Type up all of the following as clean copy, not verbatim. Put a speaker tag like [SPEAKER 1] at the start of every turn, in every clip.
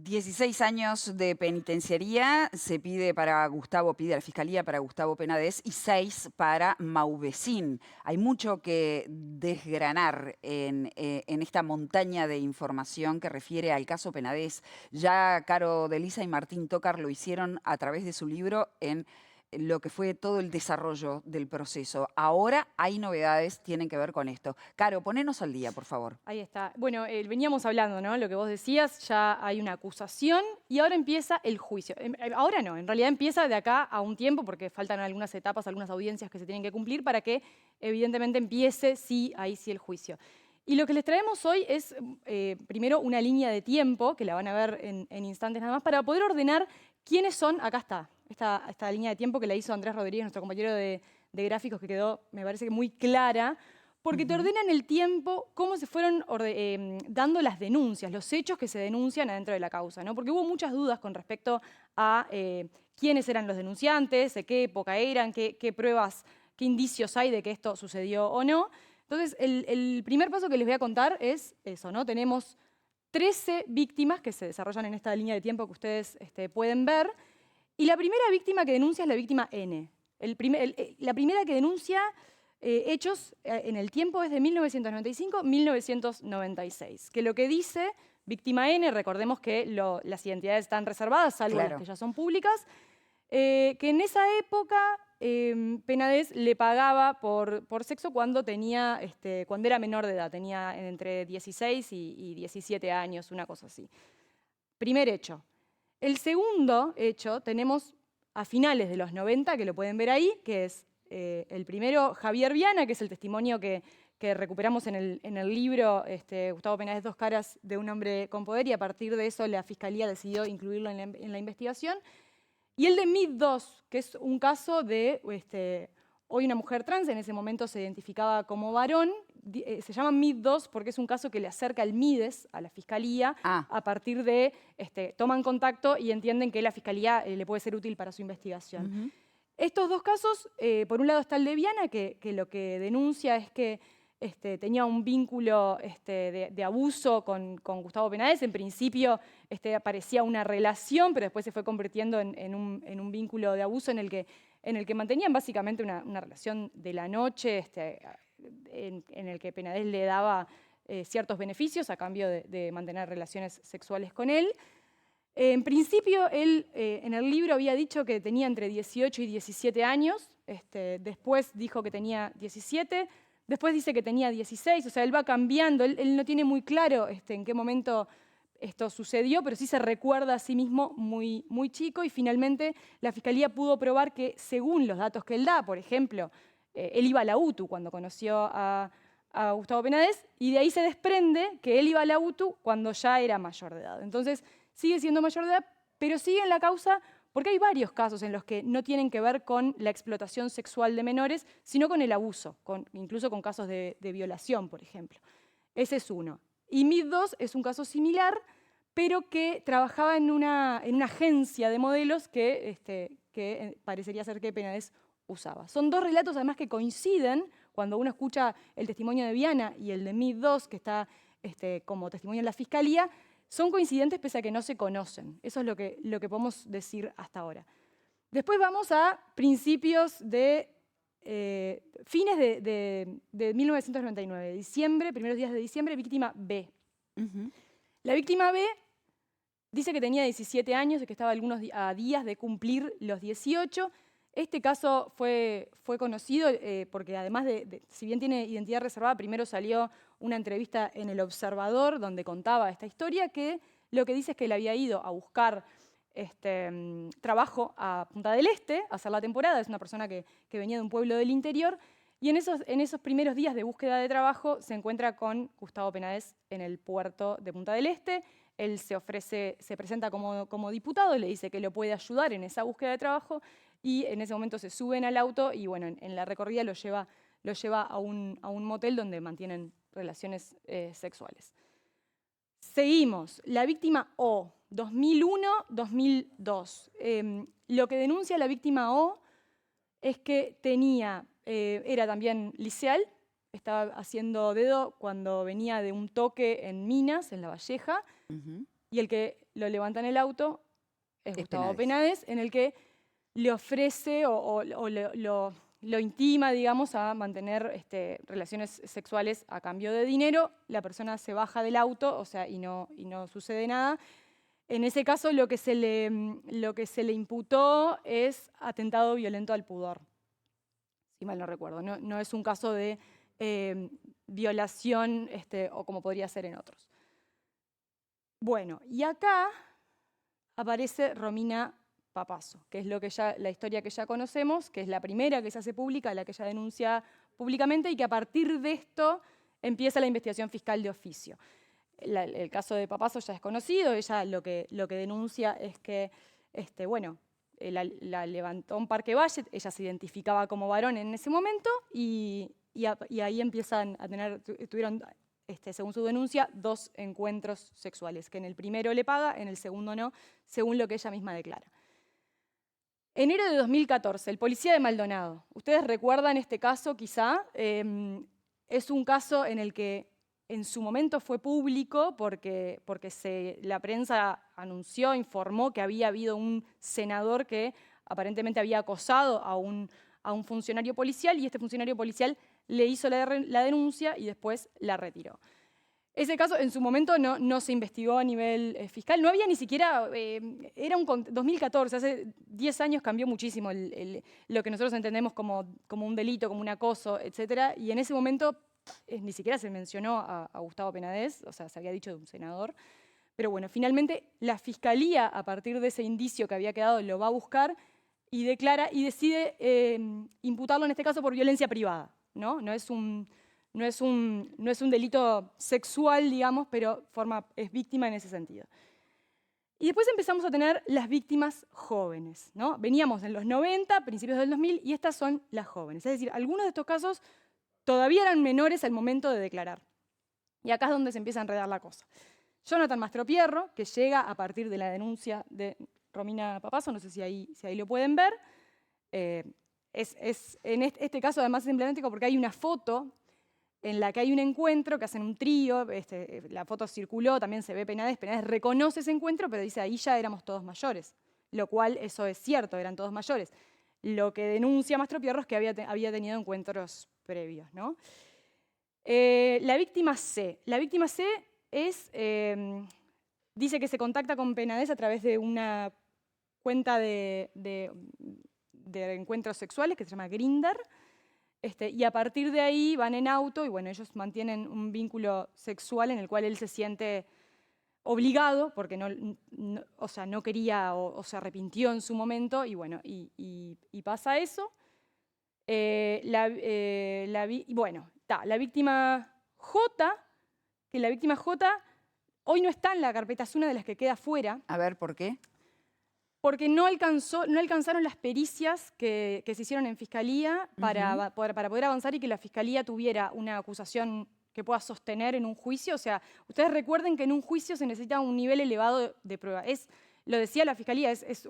[SPEAKER 1] 16 años de penitenciaría se pide pide la Fiscalía para Gustavo Penades y 6 para Mauvecín. Hay mucho que desgranar en esta montaña de información que refiere al caso Penades. Ya Caro Delisa y Martín Tócar lo hicieron a través de su libro en lo que fue todo el desarrollo del proceso. Ahora hay novedades, tienen que ver con esto. Caro, ponenos al día, por favor.
[SPEAKER 2] Ahí está. Bueno, veníamos hablando, ¿no? Lo que vos decías, ya hay una acusación y ahora empieza el juicio. Ahora no, en realidad empieza de acá a un tiempo porque faltan algunas etapas, algunas audiencias que se tienen que cumplir para que evidentemente empiece, sí, ahí sí el juicio. Y lo que les traemos hoy es, primero, una línea de tiempo, que la van a ver en instantes nada más, para poder ordenar quiénes son, acá está, esta línea de tiempo que la hizo Andrés Rodríguez, nuestro compañero de gráficos, que quedó, me parece que muy clara, porque te ordenan el tiempo cómo se fueron dando las denuncias, los hechos que se denuncian adentro de la causa, ¿no? Porque hubo muchas dudas con respecto a quiénes eran los denunciantes, de qué época eran, qué pruebas, qué indicios hay de que esto sucedió o no. Entonces, el primer paso que les voy a contar es eso, ¿no? Tenemos 13 víctimas que se desarrollan en esta línea de tiempo que ustedes pueden ver. Y la primera víctima que denuncia es la víctima N. La primera que denuncia hechos en el tiempo es de 1995-1996, que lo que dice víctima N, recordemos que las identidades están reservadas, salvo las que ya son públicas, que en esa época Penades le pagaba por sexo cuando cuando era menor de edad, tenía entre 16 y 17 años, una cosa así. Primer hecho. El segundo hecho tenemos a finales de los 90, que lo pueden ver ahí, que es el primero, Javier Viana, que es el testimonio que recuperamos en el libro Gustavo Penades, dos caras de un hombre con poder, y a partir de eso la Fiscalía decidió incluirlo en la investigación. Y el de MID2, que es un caso de hoy una mujer trans, en ese momento se identificaba como varón, se llama MID2 porque es un caso que le acerca el MIDES a la Fiscalía, a partir de, toman contacto y entienden que la Fiscalía le puede ser útil para su investigación. Estos dos casos, por un lado está el de Viana, que lo que denuncia es que tenía un vínculo de abuso con Gustavo Penades. En principio parecía una relación, pero después se fue convirtiendo en un vínculo de abuso en el que mantenían básicamente una relación de la noche, en el que Penades le daba ciertos beneficios a cambio de mantener relaciones sexuales con él. En principio, él en el libro había dicho que tenía entre 18 y 17 años, después dijo que tenía 17, después dice que tenía 16, o sea, él va cambiando, él no tiene muy claro en qué momento esto sucedió, pero sí se recuerda a sí mismo muy, muy chico, y finalmente la Fiscalía pudo probar que, según los datos que él da, por ejemplo, él iba a la UTU cuando conoció a Gustavo Penades, y de ahí se desprende que él iba a la UTU cuando ya era mayor de edad. Entonces, sigue siendo mayor de edad, pero sigue en la causa porque hay varios casos en los que no tienen que ver con la explotación sexual de menores, sino con el abuso, incluso con casos de violación, por ejemplo. Ese es uno. Y MID2 es un caso similar, pero que trabajaba en una agencia de modelos que parecería ser que Penades usaba. Son dos relatos además que coinciden cuando uno escucha el testimonio de Viana y el de MID2, que está como testimonio en la Fiscalía. Son coincidentes pese a que no se conocen. Eso es lo que podemos decir hasta ahora. Después vamos a principios de fines de 1999, diciembre, primeros días de diciembre, víctima B. La víctima B dice que tenía 17 años y que estaba a días de cumplir los 18. Este caso fue conocido porque además si bien tiene identidad reservada, primero salió una entrevista en El Observador donde contaba esta historia, que lo que dice es que él había ido a buscar trabajo a Punta del Este, a hacer la temporada. Es una persona que venía de un pueblo del interior, y en esos primeros días de búsqueda de trabajo se encuentra con Gustavo Penades en el puerto de Punta del Este. Él se presenta como diputado, le dice que lo puede ayudar en esa búsqueda de trabajo, y en ese momento se suben al auto y bueno, en la recorrida lo lleva a un motel donde mantienen relaciones sexuales. Seguimos. La víctima O, 2001-2002. Lo que denuncia la víctima O es que era también liceal, estaba haciendo dedo cuando venía de un toque en Minas, en La Valleja. y el que lo levanta en el auto es Gustavo
[SPEAKER 1] Penades,
[SPEAKER 2] en el que le ofrece o lo intima, digamos, a mantener relaciones sexuales a cambio de dinero. La persona se baja del auto, o sea, y no sucede nada. En ese caso, lo que se le imputó es atentado violento al pudor, si mal no recuerdo. No es un caso de violación o como podría ser en otros. Bueno, y acá aparece Romina Papazo, que es la historia que ya conocemos, que es la primera que se hace pública, la que ella denuncia públicamente, y que a partir de esto empieza la investigación fiscal de oficio. El caso de Papazo ya es conocido, ella lo que denuncia es que, la levantó un Parque Valle, ella se identificaba como varón en ese momento, y ahí empiezan a tuvieron, según su denuncia, 2 encuentros sexuales, que en el primero le paga, en el segundo no, según lo que ella misma declara. Enero de 2014, el policía de Maldonado. Ustedes recuerdan este caso quizá. Es un caso en el que en su momento fue público porque la prensa anunció, informó que había habido un senador que aparentemente había acosado a un funcionario policial, y este funcionario policial le hizo la denuncia y después la retiró. Ese caso en su momento no se investigó a nivel fiscal, no había ni siquiera, era 2014, hace 10 años cambió muchísimo lo que nosotros entendemos como un delito, como un acoso, etc. Y en ese momento ni siquiera se mencionó a Gustavo Penades, o sea, se había dicho de un senador. Pero bueno, finalmente la Fiscalía, a partir de ese indicio que había quedado, lo va a buscar y declara y decide imputarlo en este caso por violencia privada, ¿no? No es un delito sexual, digamos, pero es víctima en ese sentido. Y después empezamos a tener las víctimas jóvenes, ¿no? Veníamos en los 90, principios del 2000, y estas son las jóvenes. Es decir, algunos de estos casos todavía eran menores al momento de declarar. Y acá es donde se empieza a enredar la cosa. Jonathan Mastropierro, que llega a partir de la denuncia de Romina Papazo, no sé si ahí lo pueden ver. En este caso además es emblemático porque hay una foto en la que hay un encuentro, que hacen un trío, la foto circuló, también se ve Penades reconoce ese encuentro, pero dice, ahí ya éramos todos mayores, lo cual eso es cierto, eran todos mayores. Lo que denuncia Mastropierro es que había tenido encuentros previos, ¿no? La víctima C dice que se contacta con Penades a través de una cuenta de encuentros sexuales que se llama Grindr, y a partir de ahí van en auto y bueno, ellos mantienen un vínculo sexual en el cual él se siente obligado porque no quería o se arrepintió en su momento, y bueno, y pasa eso. La víctima J, que la víctima J hoy no está en la carpeta, es una de las que queda fuera.
[SPEAKER 1] A ver, ¿por qué?
[SPEAKER 2] Porque no alcanzaron las pericias que se hicieron en Fiscalía para poder avanzar y que la Fiscalía tuviera una acusación que pueda sostener en un juicio. O sea, ustedes recuerden que en un juicio se necesita un nivel elevado de prueba. Lo decía la Fiscalía, es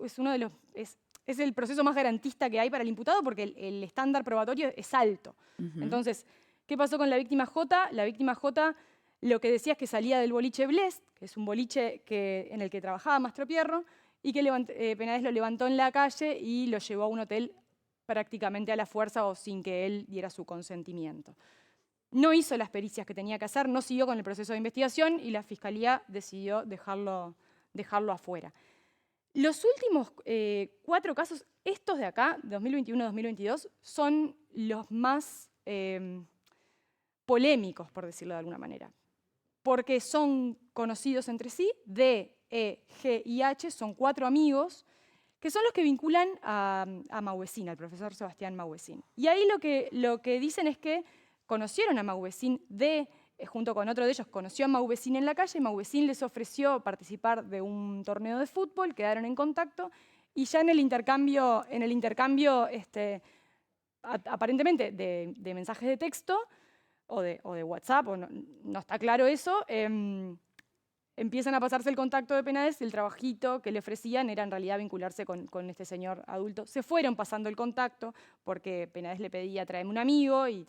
[SPEAKER 2] el proceso más garantista que hay para el imputado porque el estándar probatorio es alto. Entonces, ¿qué pasó con la víctima J? La víctima J lo que decía es que salía del boliche Blest, que es un boliche en el que trabajaba Mastropierro, y que Penades lo levantó en la calle y lo llevó a un hotel prácticamente a la fuerza o sin que él diera su consentimiento. No hizo las pericias que tenía que hacer, no siguió con el proceso de investigación y la Fiscalía decidió dejarlo afuera. Los últimos 4 casos, estos de acá, 2021-2022, son los más polémicos, por decirlo de alguna manera, porque son conocidos entre sí. D, E, G y H son 4 amigos que son los que vinculan a Mauvesin, al profesor Sebastián Mauvesin. Y ahí lo que dicen es que conocieron a Mauvesin. D, junto con otro de ellos, conoció a Mauvesin en la calle y Mauvesin les ofreció participar de un torneo de fútbol, quedaron en contacto y ya en el intercambio aparentemente de mensajes de texto o de WhatsApp, no está claro eso, empiezan a pasarse el contacto de Penades y el trabajito que le ofrecían era en realidad vincularse con este señor adulto. Se fueron pasando el contacto porque Penades le pedía tráeme un amigo y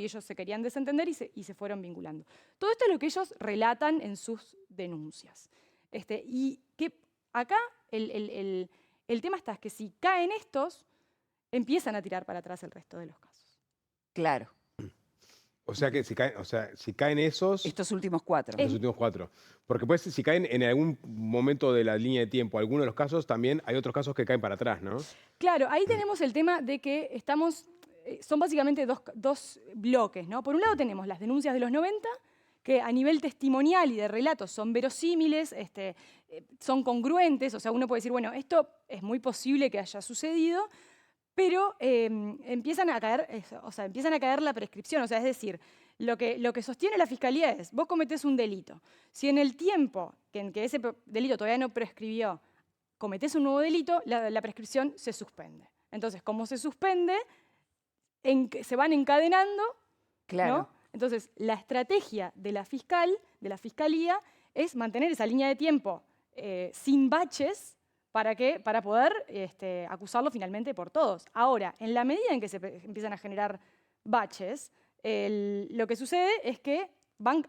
[SPEAKER 2] ellos se querían desentender y se fueron vinculando. Todo esto es lo que ellos relatan en sus denuncias. Y que acá el tema está es que si caen estos, empiezan a tirar para atrás el resto de los casos.
[SPEAKER 1] Claro.
[SPEAKER 3] O sea que si caen esos...
[SPEAKER 1] Estos últimos 4.
[SPEAKER 3] Los últimos 4. Porque pues si caen en algún momento de la línea de tiempo, algunos de los casos, también hay otros casos que caen para atrás, ¿no?
[SPEAKER 2] Claro, ahí tenemos el tema de que son básicamente dos bloques, ¿no? Por un lado tenemos las denuncias de los 90, que a nivel testimonial y de relatos son verosímiles, son congruentes, o sea, uno puede decir, bueno, esto es muy posible que haya sucedido, pero empiezan a caer la prescripción, o sea, es decir, lo que sostiene la Fiscalía es, vos cometés un delito, si en el tiempo en que ese delito todavía no prescribió, cometés un nuevo delito, la prescripción se suspende. Entonces, como se suspende, se van encadenando,
[SPEAKER 1] Claro.
[SPEAKER 2] ¿no? Entonces, la estrategia de la Fiscalía, es mantener esa línea de tiempo sin baches para poder acusarlo finalmente por todos. Ahora, en la medida en que se empiezan a generar baches, lo que sucede es que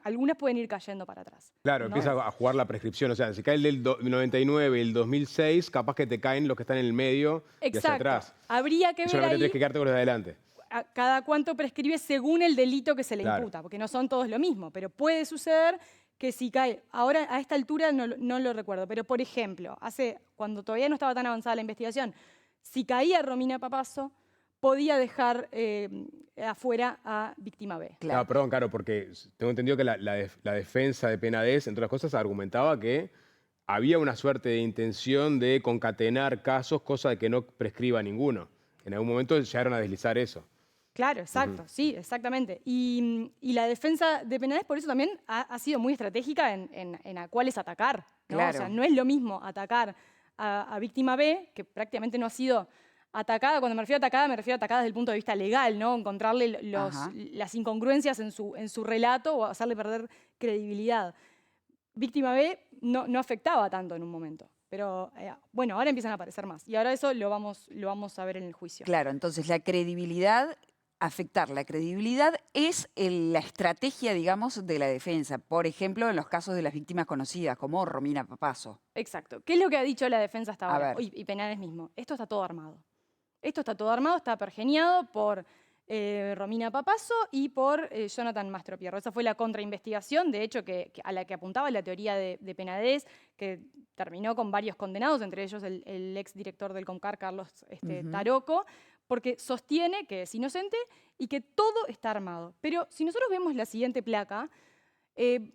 [SPEAKER 2] algunas pueden ir cayendo para atrás.
[SPEAKER 3] Claro,
[SPEAKER 2] ¿no?
[SPEAKER 3] empieza a jugar la prescripción. O sea, si cae el del 99 y el 2006, capaz que te caen los que están en el medio y hacia atrás.
[SPEAKER 2] Habría que
[SPEAKER 3] Y
[SPEAKER 2] ver
[SPEAKER 3] solamente
[SPEAKER 2] ahí
[SPEAKER 3] tienes que quedarte con los de adelante.
[SPEAKER 2] cada cuánto prescribe según el delito que se le imputa, porque no son todos lo mismo, pero puede suceder que si cae, ahora a esta altura no lo recuerdo, pero por ejemplo, cuando todavía no estaba tan avanzada la investigación, si caía Romina Papazo, podía dejar afuera a víctima B.
[SPEAKER 1] Claro.
[SPEAKER 3] Ah, perdón, Caro, porque tengo entendido que la defensa de Penades, entre otras cosas, argumentaba que había una suerte de intención de concatenar casos, cosa de que no prescriba ninguno. En algún momento llegaron a deslizar eso.
[SPEAKER 2] Claro, exacto, sí, exactamente. Y la defensa de Penades por eso también ha sido muy estratégica en a cuáles atacar, ¿no?
[SPEAKER 1] Claro.
[SPEAKER 2] O sea, no es lo mismo atacar a víctima B, que prácticamente no ha sido atacada. Cuando me refiero a atacada desde el punto de vista legal, ¿no? Encontrarle las incongruencias en su relato o hacerle perder credibilidad. Víctima B no afectaba tanto en un momento. Pero bueno, ahora empiezan a aparecer más. Y ahora eso lo vamos a ver en el juicio.
[SPEAKER 1] Claro, entonces la credibilidad, afectar la credibilidad es la estrategia, digamos, de la defensa. Por ejemplo, en los casos de las víctimas conocidas, como Romina Papazo.
[SPEAKER 2] Exacto. ¿Qué es lo que ha dicho la defensa hasta ahora?
[SPEAKER 1] ver.
[SPEAKER 2] Y Penades mismo. Esto está todo armado. Esto está todo armado, está pergeniado por Romina Papazo y por Jonathan Mastropierro. Esa fue la contrainvestigación, de hecho, a la que apuntaba la teoría de Penades, que terminó con varios condenados, entre ellos el exdirector del CONCAR, Carlos Taroco, porque sostiene que es inocente y que todo está armado. Pero si nosotros vemos la siguiente placa,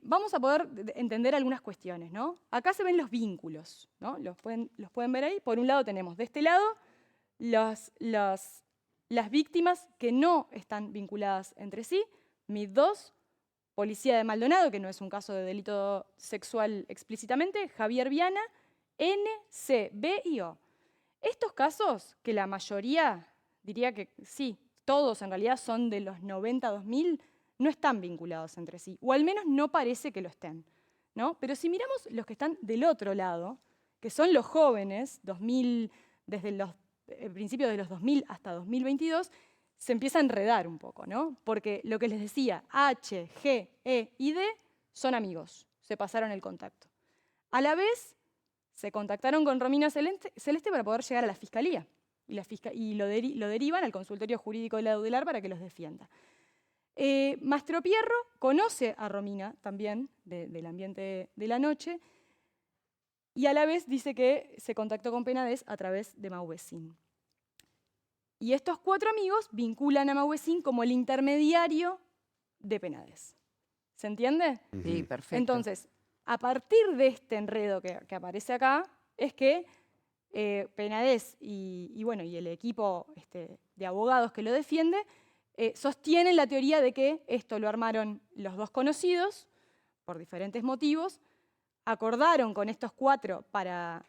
[SPEAKER 2] vamos a poder entender algunas cuestiones, ¿no? Acá se ven los vínculos, ¿no? Los pueden ver ahí. Por un lado tenemos de este lado las víctimas que no están vinculadas entre sí, MID2, Policía de Maldonado, que no es un caso de delito sexual explícitamente, Javier Viana, N, C, B y O. Estos casos, que la mayoría, diría que sí, todos en realidad son de los 90-2000, no están vinculados entre sí, o al menos no parece que lo estén, ¿no? Pero si miramos los que están del otro lado, que son los jóvenes, desde el principio de los 2000 hasta 2022, se empieza a enredar un poco, ¿no? Porque lo que les decía, H, G, E y D son amigos, se pasaron el contacto. A la vez, se contactaron con Romina Celeste para poder llegar a la Fiscalía y lo derivan al consultorio jurídico de la Dudelar para que los defienda. Mastropierro conoce a Romina también, del ambiente de la noche, y a la vez dice que se contactó con Penades a través de Mauvecin. Y estos 4 amigos vinculan a Mauvecin como el intermediario de Penades. ¿Se entiende?
[SPEAKER 1] Sí, perfecto.
[SPEAKER 2] Entonces, a partir de este enredo que aparece acá, es que Penades y el equipo de abogados que lo defiende sostienen la teoría de que esto lo armaron los 2 conocidos por diferentes motivos, acordaron con estos 4 para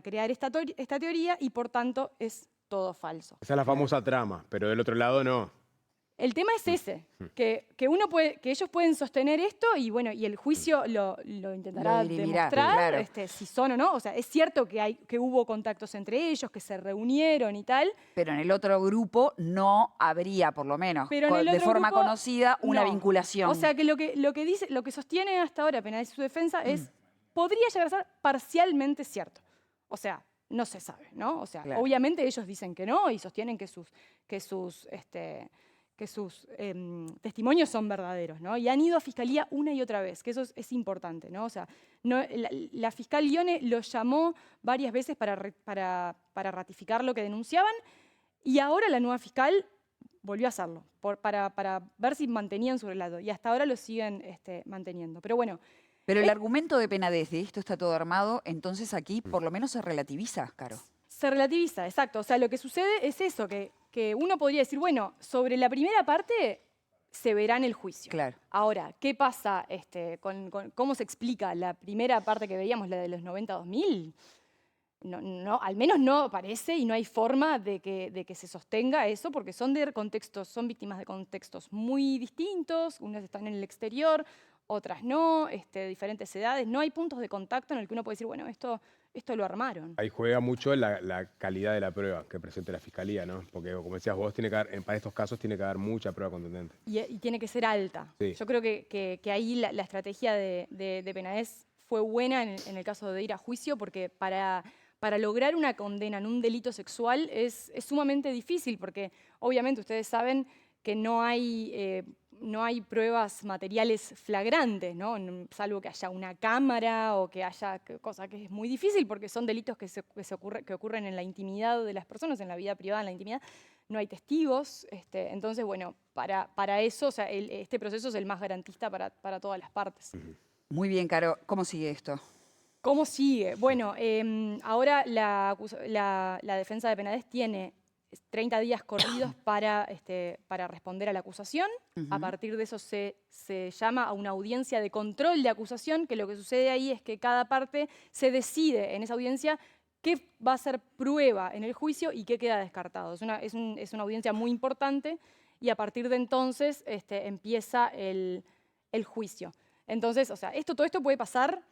[SPEAKER 2] crear esta teoría y por tanto es todo falso.
[SPEAKER 3] Esa es la famosa trama, pero del otro lado no.
[SPEAKER 2] El tema es ese, que ellos pueden sostener esto y el juicio lo intentará demostrar,
[SPEAKER 1] claro.
[SPEAKER 2] Si son o no. O sea, es cierto que hubo contactos entre ellos, que se reunieron y tal.
[SPEAKER 1] Pero en el otro grupo no habría, por lo menos, de forma conocida, una vinculación.
[SPEAKER 2] O sea, que lo que sostiene hasta ahora Penades y su defensa es podría llegar a ser parcialmente cierto. O sea, no se sabe, ¿no? O sea,
[SPEAKER 1] Claro.
[SPEAKER 2] obviamente ellos dicen que no y sostienen que sus testimonios son verdaderos, ¿no? Y han ido a Fiscalía una y otra vez, que eso es importante, ¿no? O sea, la fiscal Lione los llamó varias veces para ratificar lo que denunciaban y ahora la nueva fiscal volvió a hacerlo, para ver si mantenían su relato. Y hasta ahora lo siguen manteniendo. Pero bueno.
[SPEAKER 1] Pero el argumento de Penades de esto está todo armado, entonces aquí por lo menos se relativiza, Caro.
[SPEAKER 2] Se relativiza, exacto. O sea, lo que sucede es eso, que uno podría decir, bueno, sobre la primera parte se verá en el juicio.
[SPEAKER 1] Claro.
[SPEAKER 2] Ahora, ¿qué pasa con cómo se explica la primera parte que veíamos, la de los 90-2000? No, al menos no aparece y no hay forma de que se sostenga eso, porque son víctimas de contextos muy distintos, unas están en el exterior, otras no, diferentes edades, no hay puntos de contacto en el que uno puede decir, bueno, esto lo armaron.
[SPEAKER 3] Ahí juega mucho la calidad de la prueba que presente la fiscalía, ¿no? Porque, como decías vos, para estos casos tiene que haber mucha prueba contundente.
[SPEAKER 2] Y tiene que ser alta.
[SPEAKER 3] Sí.
[SPEAKER 2] Yo creo que ahí la estrategia de Penades fue buena en el caso de ir a juicio, porque para lograr una condena en un delito sexual es sumamente difícil, porque obviamente ustedes saben que no hay pruebas materiales flagrantes, ¿no? Salvo que haya una cámara o que haya cosa que es muy difícil, porque son delitos que ocurren en la intimidad de las personas, en la vida privada, en la intimidad. No hay testigos. Entonces, bueno, para eso, o sea, este proceso es el más garantista para todas las partes.
[SPEAKER 1] Muy bien, Caro. ¿Cómo sigue esto?
[SPEAKER 2] ¿Cómo sigue? Bueno, ahora la defensa de Penades tiene 30 días corridos para responder a la acusación. A partir de eso se llama a una audiencia de control de acusación, que lo que sucede ahí es que cada parte se decide en esa audiencia qué va a ser prueba en el juicio y qué queda descartado. Es una audiencia muy importante y a partir de entonces empieza el juicio. Entonces, o sea, todo esto puede pasar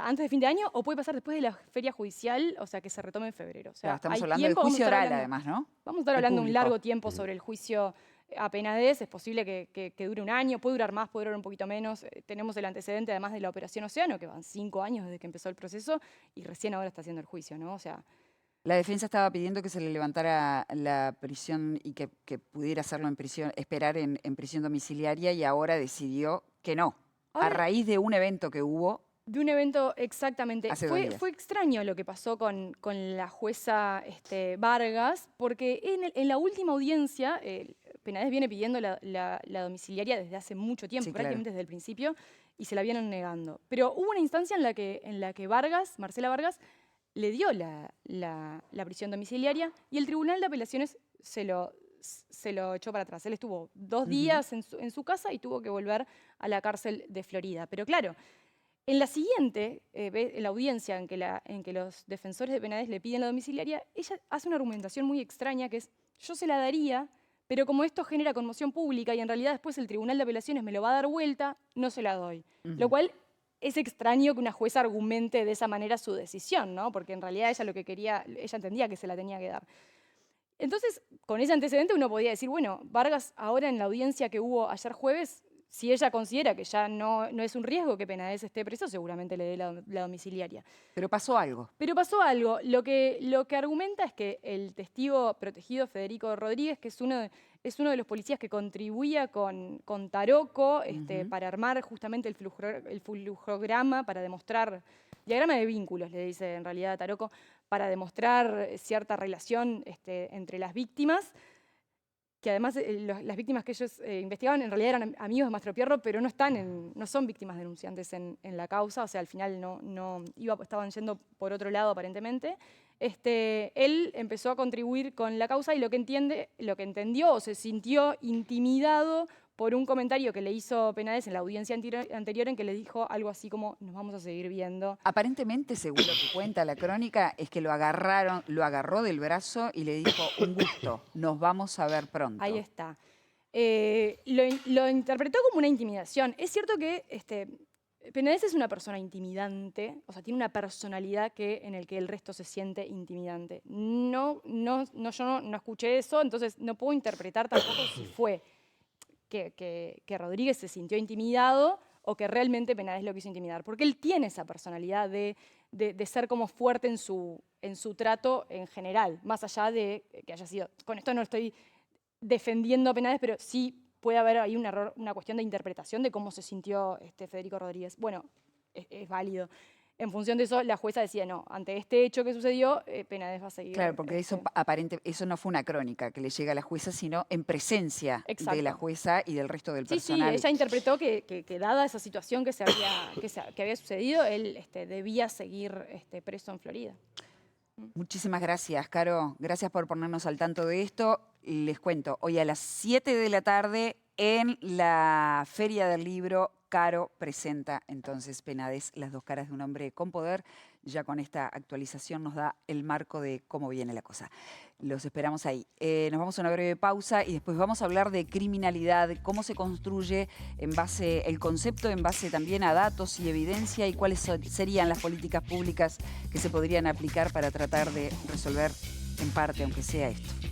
[SPEAKER 2] antes de fin de año o puede pasar después de la feria judicial, o sea, que se retome en febrero. O sea,
[SPEAKER 1] Claro, estamos hablando del juicio oral, además, ¿no?
[SPEAKER 2] Vamos a estar hablando un largo tiempo sobre el juicio a Penades. Es posible que dure un año, puede durar más, puede durar un poquito menos. Tenemos el antecedente, además, de la Operación Océano, que van 5 años desde que empezó el proceso y recién ahora está haciendo el juicio, ¿no? O sea,
[SPEAKER 1] la defensa estaba pidiendo que se le levantara la prisión y que pudiera hacerlo en prisión, esperar en prisión domiciliaria, y ahora decidió que no. A raíz de un evento que hubo.
[SPEAKER 2] De un evento, exactamente.
[SPEAKER 1] Hace 2 días.
[SPEAKER 2] Fue extraño lo que pasó con la jueza Vargas, porque en la última audiencia, Penades viene pidiendo la domiciliaria desde hace mucho tiempo,
[SPEAKER 1] Sí,
[SPEAKER 2] prácticamente
[SPEAKER 1] claro.
[SPEAKER 2] desde el principio, y se la vienen negando. Pero hubo una instancia en la que Marcela Vargas, le dio la prisión domiciliaria y el Tribunal de Apelaciones se lo echó para atrás. Él estuvo 2 días en su casa y tuvo que volver a la cárcel de Florida. Pero claro, en la siguiente, en la audiencia en que los defensores de Penades le piden la domiciliaria, ella hace una argumentación muy extraña, que es: yo se la daría, pero como esto genera conmoción pública y en realidad después el Tribunal de Apelaciones me lo va a dar vuelta, no se la doy. Lo cual es extraño que una jueza argumente de esa manera su decisión, ¿no? Porque en realidad ella entendía que se la tenía que dar. Entonces, con ese antecedente uno podía decir, bueno, Vargas ahora en la audiencia que hubo ayer jueves, si ella considera que ya no es un riesgo que Penades esté preso, seguramente le dé la domiciliaria.
[SPEAKER 1] Pero pasó algo.
[SPEAKER 2] Pero pasó algo. Lo que argumenta es que el testigo protegido, Federico Rodríguez, que es uno de los policías que contribuía con Taroco para armar justamente el flujograma, para demostrar, diagrama de vínculos, le dice en realidad a Taroco, para demostrar cierta relación entre las víctimas, que además las víctimas que ellos investigaban en realidad eran amigos de Mastro Pierro, pero no son víctimas denunciantes en la causa, o sea, al final estaban yendo por otro lado aparentemente. Él empezó a contribuir con la causa y lo que entendió o se sintió intimidado por un comentario que le hizo Penades en la audiencia anterior, en que le dijo algo así como: nos vamos a seguir viendo.
[SPEAKER 1] Aparentemente, según lo que cuenta la crónica, es que lo agarró del brazo y le dijo: un gusto, nos vamos a ver pronto.
[SPEAKER 2] Ahí está. Lo interpretó como una intimidación. Es cierto que Penades es una persona intimidante, o sea, tiene una personalidad en el que el resto se siente intimidante. Yo no escuché eso, entonces no puedo interpretar tampoco si fue que Rodríguez se sintió intimidado o que realmente Penades lo quiso intimidar. Porque él tiene esa personalidad de ser como fuerte en su trato en general, más allá de que haya sido... Con esto no estoy defendiendo a Penades, pero sí puede haber ahí un error, una cuestión de interpretación de cómo se sintió Federico Rodríguez. Bueno, es válido. En función de eso, la jueza decía, no, ante este hecho que sucedió, Penades va a seguir.
[SPEAKER 1] Claro, porque eso no fue una crónica que le llega a la jueza, sino en presencia de la jueza y del resto del personal.
[SPEAKER 2] Sí, ella interpretó que dada esa situación que había sucedido, él debía seguir preso en Florida.
[SPEAKER 1] Muchísimas gracias, Caro. Gracias por ponernos al tanto de esto. Les cuento, hoy a las 7 de la tarde en la Feria del Libro, Caro presenta entonces Penades, las dos caras de un hombre con poder. Ya con esta actualización nos da el marco de cómo viene la cosa. Los esperamos ahí. Nos vamos a una breve pausa y después vamos a hablar de criminalidad, cómo se construye el concepto en base también a datos y evidencia y cuáles serían las políticas públicas que se podrían aplicar para tratar de resolver en parte, aunque sea esto.